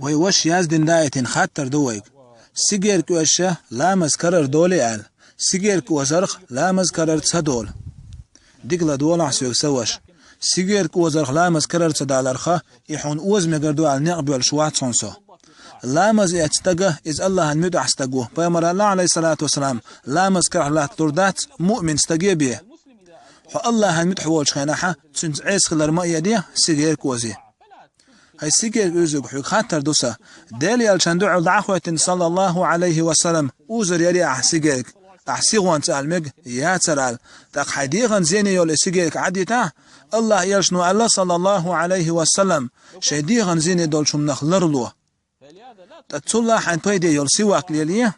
ويوش يازدن دايتين خاطر دويك سيجير كوشة لا مذكرر دولي آل سيجير كوزرخ لا مذكرر تصدول ديقلا دول عسوك سوش سيجير كوزرخ لا مذكرر تصدالرخة يحون اوز مقردو على نقبي والشوات صنصو لا مز يتستقى إز الله هنمد أحستقوه فيمر الله عليه الصلاة والسلام لا مذكر الله تردات مؤمن استقي بيه الله هنمد حوالش خيناحة تنز عيس خلال ما يديه سيجير كوزي هاي سيجير كوزيق حيوك خاطر دوسا دالي الشندوع الدعوة صلى الله عليه وسلم اوزر يلي أحسيجيك أحسيغوان تعلمك يا ترال تاق حديغن زيني يولي سيجيك عديتا الله يلشنو الله صلى الله عليه وسلم شيديغن زيني دول شمنخ لرلوه تتسولى حين بيدي يول سواك ليليه